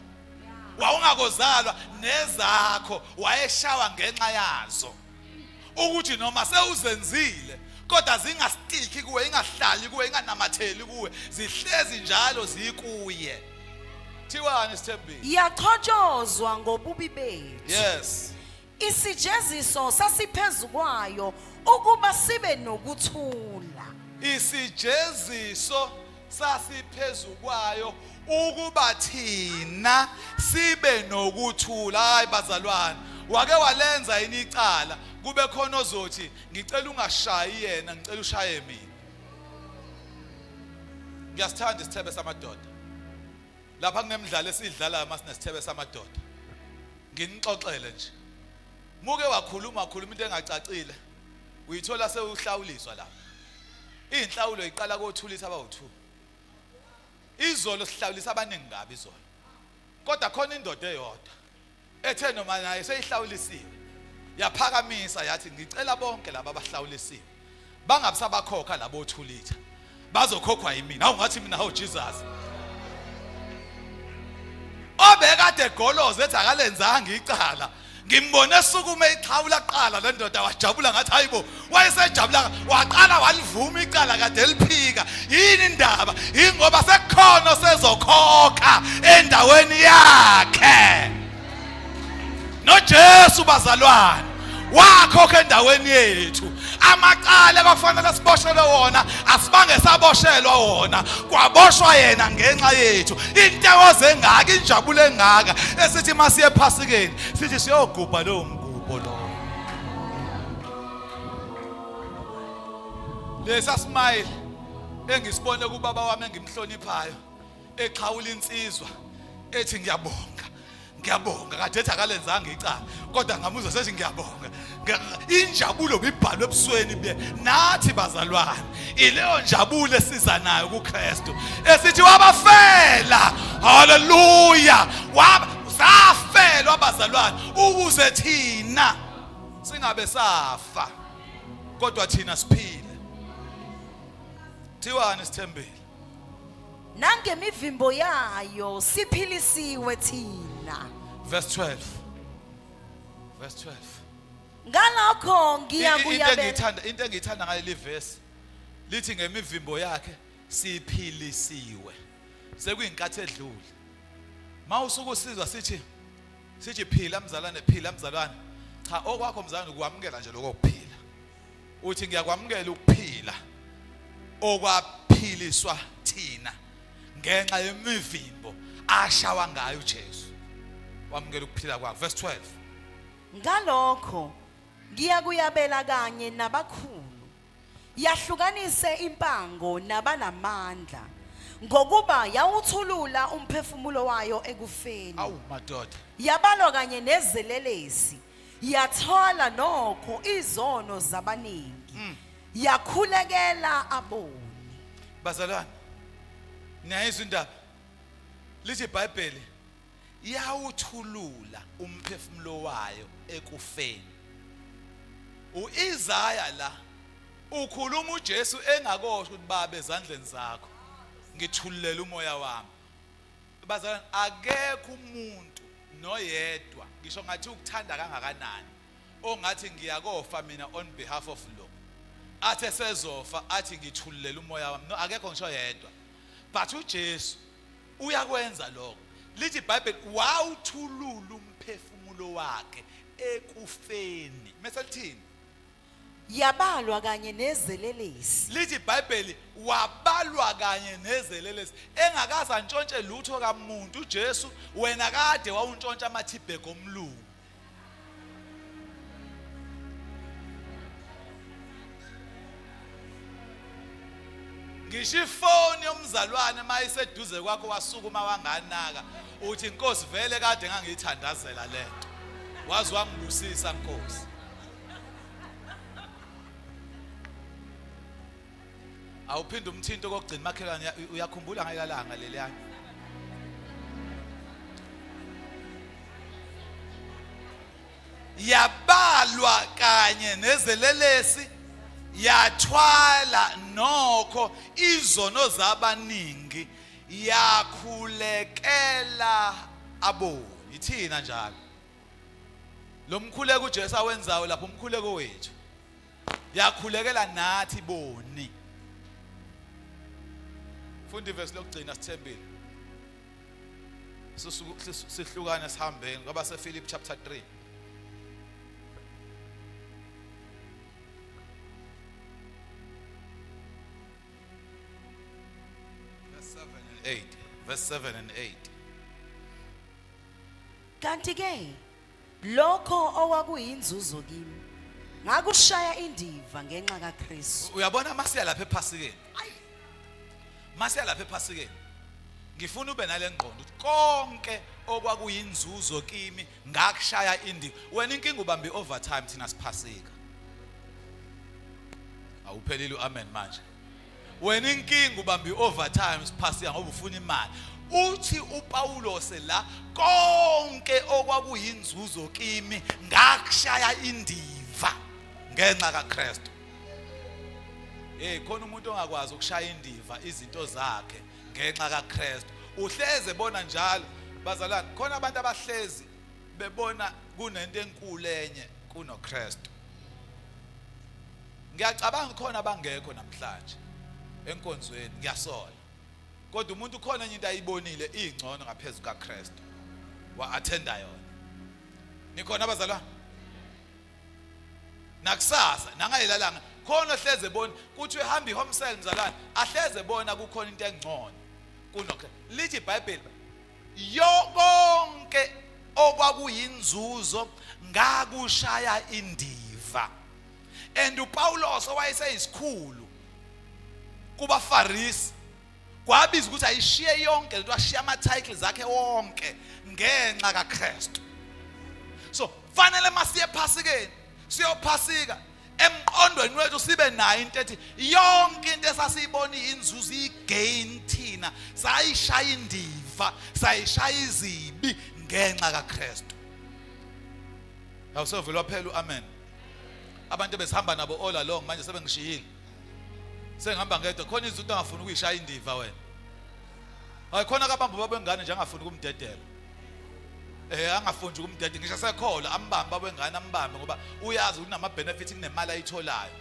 A: Wawungakozalwa nezakho wayeshawa ngenxa yazo. Ukuthi noma sewuzenzile kodwa zingastikhi kuwe ingahlali kuwe inganamatheli kuwe zihlezi njalo zikuye. Thiwani Sithembile?
B: Yaqhotshozwa ngobubi bethu.
A: Yes.
B: Isijeziso sasiphezukwayo ukuba sibe nokuthula.
A: Isijeziso sasiphezukwayo ukuba thina sibe nokuthula. Hayi bazalwane, wake walenza yini icala kube khona ozothi ngicela ungashayi yena ngicela ushaye mina. Ngiyasithanda isithebe samadoda. Lapha kunemidlalo esidlala masinesithebe samadoda. Nginixoxele nje. Muke wakhuluma into engacacile. Uyithola sewuhlawuliswa lapha. Inhlawulo iqala kothulisa abawu2. Izolo sihlawulisa abaningi ngabe izolo. Kodwa khona indoda eyodwa ethe noma naye seyihlawulisiwe. Yaphakamisa yathi ngicela bonke laba abahlawulisiwe bangabisabakhokha labo 2 litha. Bazokhokhwa yimina. Awungathi mina hawu Jesus. Obekade egoloza ethi akalenzanga icala. Ngimbone sukume iqhawula qala le ndoda wajabula ngathi hayibo wayesejabula waqala walivuma icala kade liphika. Yini indaba? Ingoba sekukhona sezokhokha endaweni yakhe. NoJesu bazalwane wakhokha endaweni yethu. Amaqala kwafanele siboshelwe wona asibange saboshelwa wona kwaboshwa yena ngenxa yethu. Intokozo engaka injabulo engaka esithi masiye ephasikeni sithi siyogubha lo mgubho lo. lesa smile engisibone kubaba wami engimhloniphayo eqhawula insizwa ethi ngiyabonga kade ethi akalenzanga icala kodwa ngamuzwa sethi ngiyabonga injabulo bibhalwe ebusweni be nathi bazalwane ileyo njabulo esiza nayo kuKristu esithi wabafela haleluya safela abazalwane ukuze thina singabe safa kodwa thina siphile thiwani sithembele
B: nangemivimbo yayo siphilisiwe thina.
A: verse 12
B: Ngalokho ngiyakuyabela
A: into engiyithanda ngaleli verse lithi ngemivimbo yakhe siphilisiwe sekuyinkathi edlule mawusuku usizwa sithi phila mzalwane cha okwakho mzalwane ukwamukela nje lokuphila uthi ngiyakwamukela ukuphila okwaphiliswa thina ngenxa yemivimbo ashawa ngayo uJesu wamukela ukuphila kwakhe verse 12
B: ngalokho ngiyakuyabela kanye nabakhulu yahlukanise impango nabanamandla ngokuba yawuthulula umphefumulo wayo ekufeni
A: awu madoda
B: yabalwa kanye nezelelesi yathola nokho izono zabaningi yakhulekela aboni.
A: Bazalwane niyayizwa indaba lithi iBhayibheli yawuthulula umphefumulo wayo ekufeni. uIsaya la ukhuluma uJesu engakosho ukuthi baba ezandleni zakho ngithululela umoya wami. Bazalwane akekho umuntu noyedwa ngisho ngathi ukuthanda kangakanani ongathi ngiyakofa mina on behalf of lo athe sezofa athi ngithululela umoya wami. No, akekho ngisho yedwa but uJesu uyakwenza lokho. Lithi iBhayibheli wawuthulula umphefumulo wakhe ekufeni. Mase lithini?
B: Yabalwa kanye nezelelesi.
A: Lithi iBhayibheli wabalwa kanye nezelelesi engakaze antshontshe lutho kamuntu uJesu wena kade wawuntshontsha amathibhe komlungu. Ngisho ifoni yomzalwane mayiseduze kwakho wasukuma wanganaka uthi Nkosi vele kade ngangiyithandazela lento wazi wangibusisa Nkosi. Awuphinde umthinto kokugcina makhelwane uyakhumbula ngayilalanga leliyana yabalwa kanye nezelelesi yathwala nokho izono zabaningi yakhulekela aboni. Ithina njalo lo mkhuleko uJesu awenzayo lapho umkhuleko wethu yakhulekela nathi boni. Funda iverse lokugcina sithembile sihlukana sihambeni ngoba sePhilip chapter 3 verse 7 and 8.
B: Kanti ke lokho okwakuyinzuzo kimi ngakushaya indiva ngenxa kaKristu.
A: Uyabona masiya lapha ephasikeni. Masiya lapha ephasikeni. Ngifuna ube nale ngqondo ukuthi konke okwakuyinzuzo kimi ngakushaya indiva. Wena inkinga ubambe overtime thina siphasika. Awuphelile amen manje. Wena inkinga ubambe overtime siphasika ngoba ufuna imali. Uthi uPaulos la konke okwakuyinzuzo kimi ngakushaya indiva ngenxa kaKristu. Khona umuntu ongakwazi ukushaya indiva izinto zakhe ngenxa kaKristu. Uhleze bona njalo bazalwane khona abantu abahlezi bebona kunento enkulu enye kunoKristu. Ngiyacabanga khona abangekho namhlanje enkonzweni ngiyasola. Kodwa umuntu khona enye into ayibonile ingcono ngaphezulu kaKristu wa-attenda yona. Nikhona abazalwane? Nakusasa nangayilalanga khona ohleze bona kuthi ehamba ihome cell mzalwane ahleze bona kukhona into engcono kunokho. Lithi iBhayibheli yonke okwakuyinzuzo ngakushaya indiva. And uPaulos owayeseyisikhulu kubaFarisi kwabiza ukuthi ayishiye yonke lento ashiya ama-titles akhe wonke ngenxa kaKristu. So fanele masiye ephasikeni siyophasika emqondweni wethu sibe nayo into ethi yonke into esasiyibona inzuzo igain thina sayishaya indiva sayishaya izibi ngenxa kaKristu. Awusovela phela amen. Abantu besihamba nabo all along manje sebengishiyile. Sengihamba ngedwa khona izinto angafuni ukuyishaya indiva wena. Hayi khona kabamba babengane nje angafuni ukumdedela. Angafuni ukumdedela ngisho sekhola ambamba babengane ambambe ngoba uyazi unama benefits kunemali ayitholayo.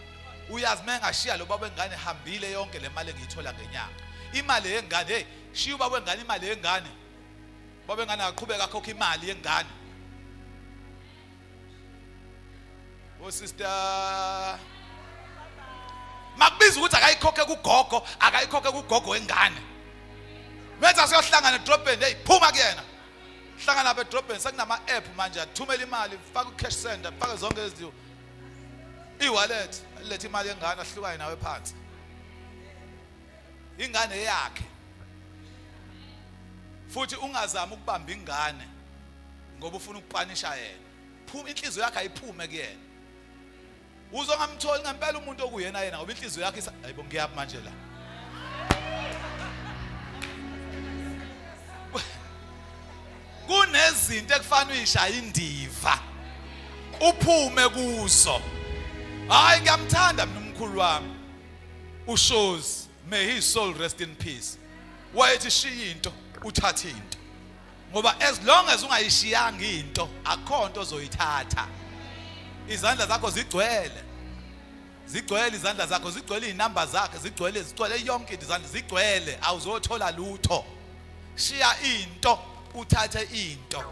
A: Uyazi mengashiya lo babengane hambile yonke le mali engiyithola ngenyanga. Imali yengane hey shiya babengane imali yengane. Babengane aqhubeka akhokha imali yengane. Oh sister makubiza ukuthi akayikhokhe kugogo akayikhokhe kugogo wengane. Menza siyohlangana edrobheni hey phuma kuyena. Hlangana lapha edrobheni sekunama app manje athumela imali faka ku cash sender faka zonke izinto. I-wallet letha imali yengane ahlukane nawe phansi. Ingane yakhe. Futhi ungazama ukubamba ingane ngoba ufuna ukupanisha yena. Phuma inhliziyo yakhe ayiphume kuyena. Uzongamtholi ngempela umuntu okuyena yena ngoba inhliziyo yakhe hayibo ngiyaphi manje la. Kunezinto ekufanele uyishaya indiva uphume kuzo. Hayi ngiyamthanda mina umkhulu wami uShozi, may his soul rest in peace. Wayethi shiya into uthathe into ngoba as long as ungayishiyanga into akho nto ozoyithatha. Izandla zakho zigcwele izandla zakho zigcwele izinamba zakhe zigcwele yonke izandla zigcwele awuzothola lutho. Shiya into uthathe into.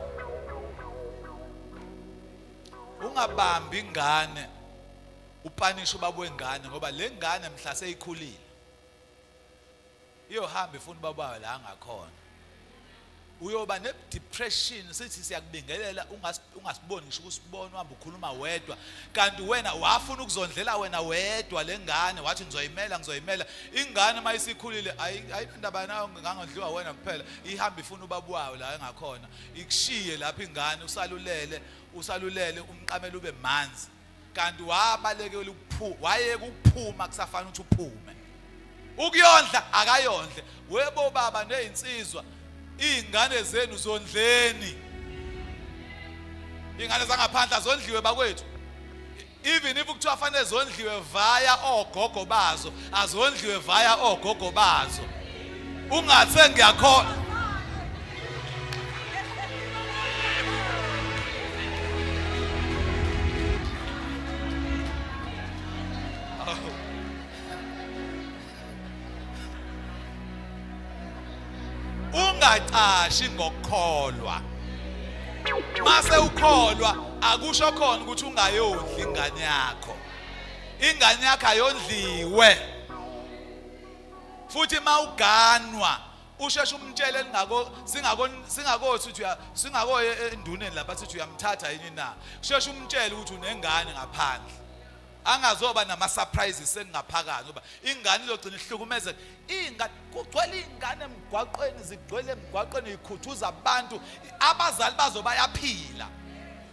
A: Ungabambi ingane upanisha ubaba wengane ngoba le ngane mhla seyikhulile iyohamba ifuna ubaba la angakhona. Uyoba ne depression sithi siyakubingelela ungasiboni ngisho ukusibona uhamba ukhuluma wedwa kanti wena wafuna ukuzondlela wena wedwa lengane wathi ngizoyimela ingane mayisikhulile ayindaba nayo ngangondliwa wena kuphela ihamba ifuna ubaba wayo la engakhona ikushiye lapha ingane usalulele umqamela ube manzi kanti wabalekela wayeka ukuphuma kusafana ukuthi uphume ukuyondla akayondle webo baba nezinsizwa ingane zenu zondleni. Ingane zangaphandle zondliwe bakwethu. Even if kuthiwa fanele zondliwe via ogogo bazo, azondliwe via ogogo bazo. Ungathe ngiyakhona. Ungacashi ngokukholwa. Mase ukholwa akusho khona ukuthi ungayondli ingane yakho. Ingane yakho ayondliwe. Futhi mawuganwa usheshe umtshele singakothi uthi singako enduneni lapha sithi uyamthatha yini na. Usheshe umtshele ukuthi unengane ngaphandle. Angazoba nama surprises sengaphakathi ngoba ingane izogcina ihlukumezeka. Ingane kugcwele ingane emgwaqweni zigcwele emgwaqweni ikhuthuza abantu abazali bazo bayaphila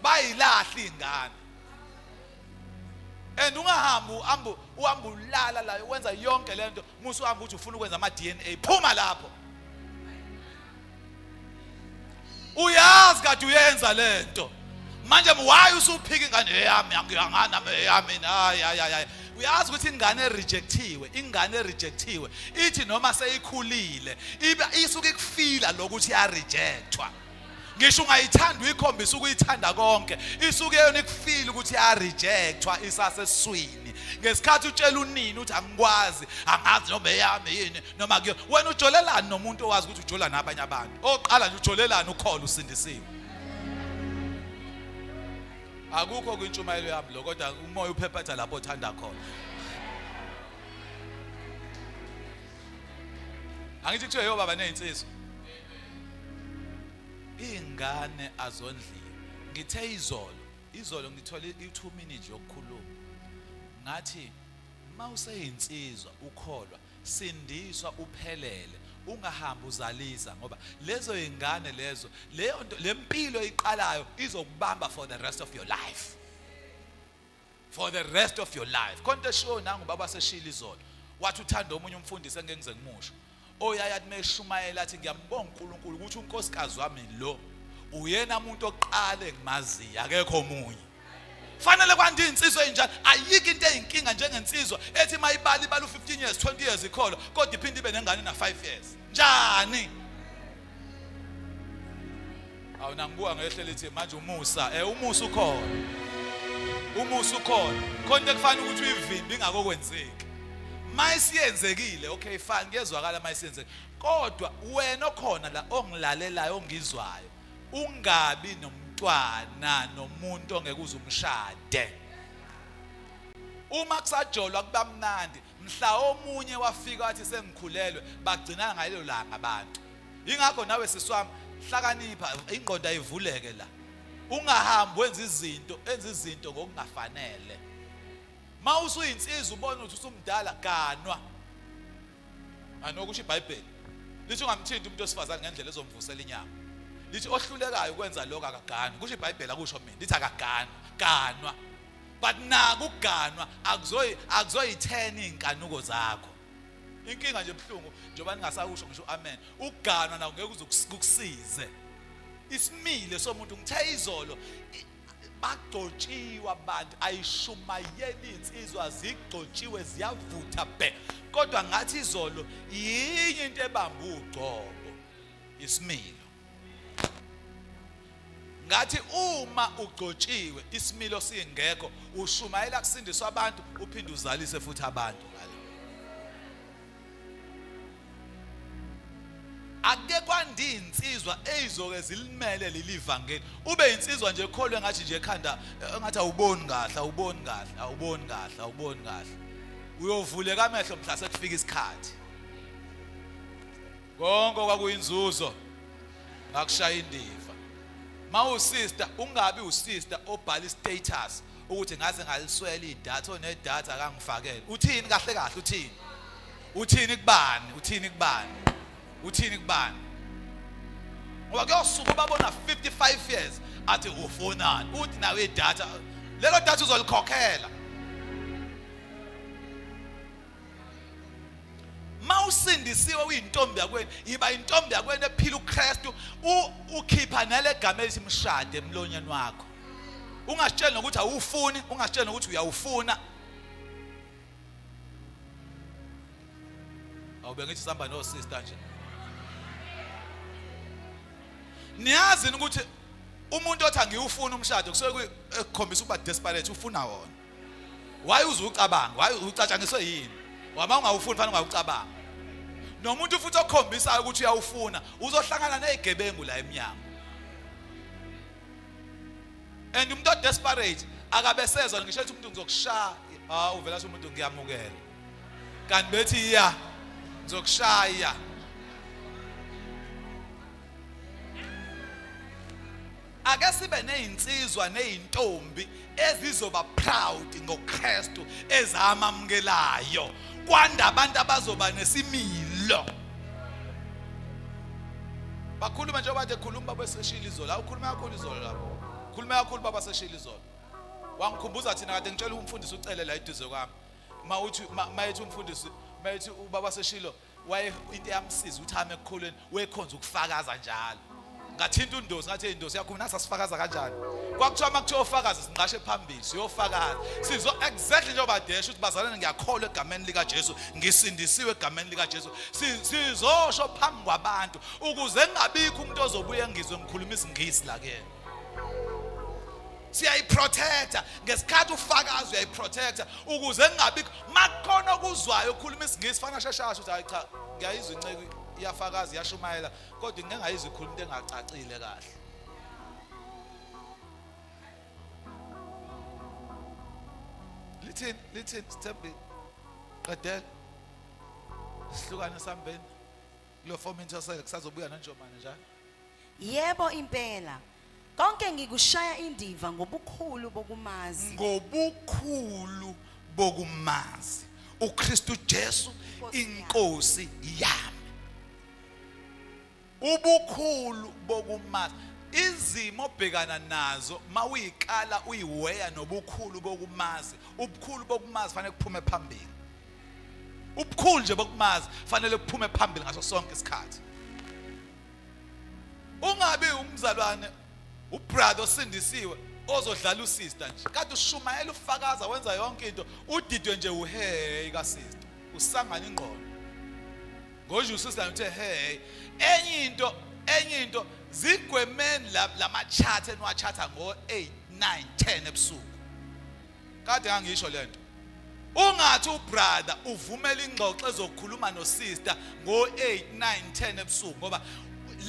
A: bayilahla ingane. And ungahambi uhamba ulala la wenza yonke lento musu uhamba uthi ufuna ukwenza ama DNA phuma lapho. Uyazi kade uyenza lento. Manje why usuphika ingane yami ngiyangana yami hayi uyazi ukuthi ingane rejectiwe ithi noma seyikhulile isuke ikufila lokuthi ya rejectwa. Ngisho ungayithanda uyikhombisa ukuyithanda konke isuke yona ikufila ukuthi ya rejectwa isaseswini. Ngesikhathi utshela unini uthi angikwazi angazi noma eyami yini noma kuyo wena ujolelani nomuntu owazi ukuthi ujola nabanye abantu oqala nje ujolelani ukhola usindisiwe. Akukho kwintshumayelo yami lo kodwa umoya uphephetha lapho othanda khona. Angithi kuthiwe yo baba nezinsizwa. Ingane azondliwe. Ngithe izolo ngithole i2 minutes yokukhuluma. Ngathi mawuseyinsizwa ukholwa sindiswa uphelele, ungahambi uzalisa ngoba lezo ingane lezo leyo nto lempilo iqalayo izokubamba for the rest of your life. For the rest of your life. Konke show nangu baba seshila izolo. Wathi uthanda omunye umfundisi engengize ngimusho. Oyayathi meshumayela athi ngiyambonga uNkulunkulu ukuthi unkosikazi wami lo uyena umuntu oqala engimaziyo akekho omunye. Fanele kwandi insizwe enjani ayikho into eyinkinga njengensizwa ethi mayibali ibali u15 years 20 years ikholo kodwa iphinde ibe nengane na 5 years. Njani? Awunangibuka ngehlele lithi manje umusa umusa ukhona. Umusa ukhona. Konke kufanele ukuthi uyivimbi ingakokwenzeki. Mayisiyenzekile okay fine ngiyezwakala mayisiyenzeke. Kodwa wena okhona la ongilalelayo ongizwayo ungabi nomntwana nomuntu ongeke uzumshade. Uma kusajolwa kuba mnandi mhla omunye wafika wathi sengikhulelwe bagcina ngalelo langa abantu. Ingakho nawe siswami hlakanipha ingqondo ayivuleke la. Ungahambi wenza izinto ngokungafanele. Mawusuyinsizwa ubona ukuthi usumdala ganwa. Anokusho iBhayibheli lithi ungamthinti umuntu osifazane ngendlela ezomvusela inyama. Lithi ohlulekayo ukwenza lokho akagani. Kusho iBhayibheli akusho mina. Lithi ganwa. But naku ganwa akuzoyithena inkanuko zakho. Inkinga nje ebhlungu njengoba ningasakusho ngisho amen. Uganwa nawo ngeke ukusize. Isimile somuntu ngithe izolo bagcotshiwe abantu ayishumayeli insizwa zigcotshiwe ziyavutha bhe kodwa ngathi izolo yinye into ebamba ugcobo isimilo. Ngathi uma ugcotshiwe isimilo singekho ushumayela kusindiswa abantu uphinde uzalise futhi abantu ngale. Ake kwandi insizwa ezizoke zilimele leli vangeli ube insizwa nje ekholwe ngathi nje ekhanda ngathi awuboni kahle uyovuleka amehlo mhla sekufika isikhathi konke kwakuyinzuzo ngakushaya indiva. Mawusister ungabi usister obhala istatus ukuthi ngaze ngaliswela idatha onedatha akangifakele. Uthini kahle uthini kubani ngoba kuyosuka babona 55 years athi ufonani uthi nawe idatha lelo datha uzolikhokhela. Mawusindisiwe uyintombi yakweni iba intombi yakweni ephila uKristu ukhipha nale gama elithi mshade emlonyeni wakho. Ungasitshela ukuthi awufuni ungasitshela ukuthi uyawufuna. Awube ngithi sihamba no sister nje. Niyazi ukuthi umuntu othi angiyufuna umshado kusuke ekukhombisa ukuba desperate ufuna wona. Why uzucabanga? Why ucatshangiswe yini? Wama ungawufuni fanele ungawucabanga. Nomuntu futhi okhombisa ukuthi uyawufuna uzohlangana nezigebengu la eminyango. And umuntu desperate akabesezwa ngisho ukuthi umuntu ngizokushaya uvela umuntu ngiyamukela. Kanti bethi ya ngizokushaya. Ake sibe nezinsizwa nezintombi ezizoba proud ngoKristu ezamamukelayo kwanda abantu abazoba nesimilo. Bakhuluma nje bathe khuluma baba seshila izolo. Awukhuluma kakhulu izolo lapho. Khuluma kakhulu baba seshila izolo. Wangikhumbuza thina kade ngitshela umfundisi ucele la eduze kwami. Mayethi umfundisi mayethi ubaba seshilo waye into yamsiza ukuthi hame ekukholweni wekhonza ukufakaza njalo. Ngathinta undosi ngathi indosi yakho mina sasifakaza kanjani kwakuthiwa makuthiwa ufakaza sinqashe phambili siyofakaza sizo exactly njengoba desha ukuthi bazalwane ngiyakholwa egameni lika Jesu ngisindisiwe egameni lika Jesu sizosho phambi kwabantu ukuze ngingabikho umuntu ozobuye ngizwe ngikhuluma isingisi la kuyena. Siyayiprotecta ngesikhathi ufakaza uyayiprotecta ukuze ngingabikho makukhona okuzwayo ukhuluma isingisi fana sheshasho uthi hayi cha ngiyayizwa inceke iyafakaza iyashumayela kodwa ngengayizwa ikhuluma into engacacile kahle. Lithini Sithembi qedela sihlukane sambeni lo form intersele kusazobuya nanjomane njalo.
B: Yebo impela. Konke ngikushaya indiva ngobukhulu bokumazi.
A: Ngobukhulu bokumazi. uKristu Jesu inkosi yami. Ubukhulu bokumazi, izimo obhekana nazo mawuyikala uyiweya nobukhulu bokumazi, ubukhulu bokumazi fanele kuphume phambili. Ubukhulu nje bokumazi fanele kuphume phambili ngaso sonke isikhathi. Ungabi umzalwane ubrother osindisiwe ozodlala usister nje, kade ushumayela ufakaza wenza yonke into, udidwe nje uhey kaSister, usangana ingqondo ngoje usister uthe hey. Enye into zigwemeni lama chat enwachatha ngo 8 9 10 ebusuku. Kade ngangisho lento, ungathi ubrother uvumela ingxoxo ezokukhuluma nosister ngo 8 9 10 ebusuku, ngoba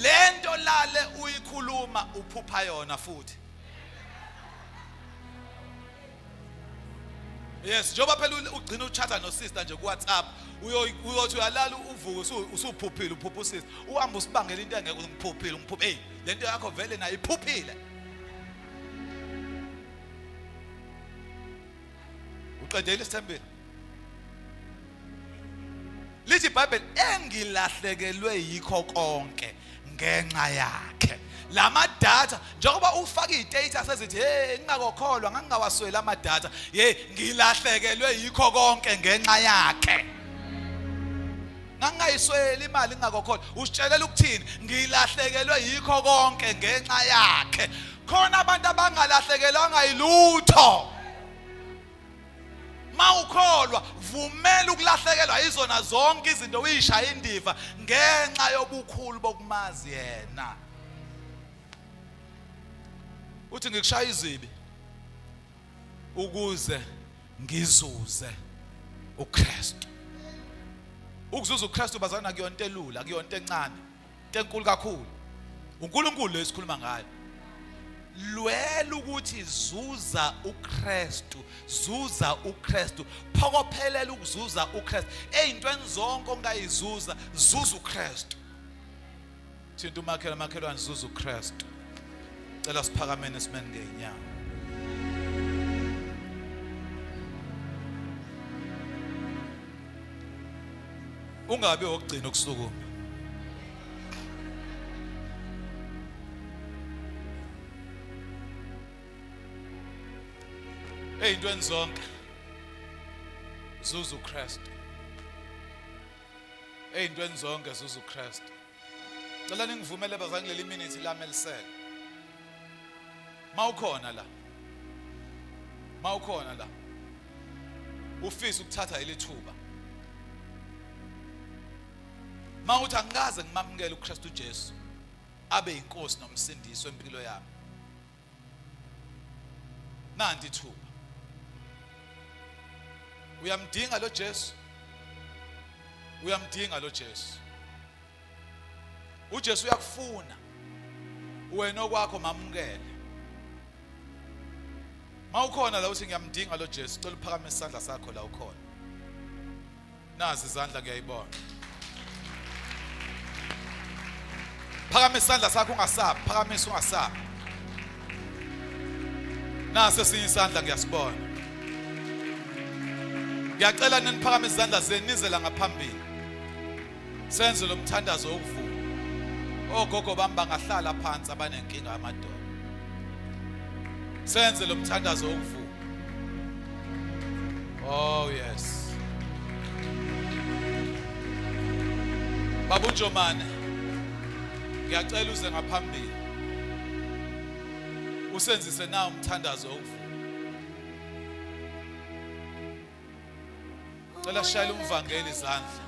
A: lento lale uyikhuluma uphupha yona futhi. Yes, njoba phela ugcina uchata nosister nje ku WhatsApp, uyothi uyalala uvuke usuphuphile, uphupha usister, uhamba usibangela into engeke ngiphuphile, hey lento yakho vele nayo iphuphile. Uqedile isithembile. Lithi iBhayibheli engilahlekelwe yikho konke ngenxa yakhe. Lama data njengoba ufaka iData sezithi hey ngingakokholwa ngangawaswela ama data, ngilahlekelwe yikho konke ngenxa yakhe. Ngangayiswela imali ngingakokholwa, usitshelela ukuthini? Ngilahlekelwe yikho konke ngenxa yakhe. Khona abantu abangalahlekelwanga yilutho. Mawukholwa vumela ukulahlekelwa izona zonke izinto uyishaya indiva ngenxa yobukhulu bokumazi yena. Uthi ngikushaya izibi ukuze ngizuze uKristu. Ukuzuza uKristu bazana kuyonto elula, kuyonto encane, into enkulu kakhulu. uNkulunkulu lesikhuluma ngayo. Lwela ukuthi zuza uKristu, zuza uKristu, phokophelela ukuzuza uKristu. Ezintweni zonke ongayizuza, zuza uKristu. Thinta umakhelwane zuza uKristu. Cela siphakameni simene ngeenyawo. Ungabe okugcina ukusukuma. Ezintweni zonke zuza uKristu. Ezintweni zonke zuza uKristu. Cela ningivumele bazange leli minute lami elisele. Mawukhona la ufisa ukuthatha ilithuba, mawuthi angikaze ngimamukele uKristu Jesu abe inkosi nomsindisi wempilo yami, nanti ithuba. Uyamdinga lo Jesu, uyamdinga lo Jesu. uJesu uyakufuna wena okwakho mamukele. Mawukhona la uthi ngiyamdinga lo Jesu, cela uphakamise isandla sakho la ukhona. Nazi izandla ngiyayibona. Phakamisa isandla sakho ungasabi, phakamisa ungasabi. Nasi esinye isandla ngiyasibona. Ngiyacela niphakamisa izandla zenu nizela ngaphambili. Senze lo mthandazo wokuvuka. Ogogo bami bangahlala phansi abanenkinga yamadoda. Senze lo mthandazo wokuvuka. Oh yes. Baba uNjomane, ngiyacela uze ngaphambili. Usenzise na umthandazo wokuvuka. Cela shayela umvangeli izandla.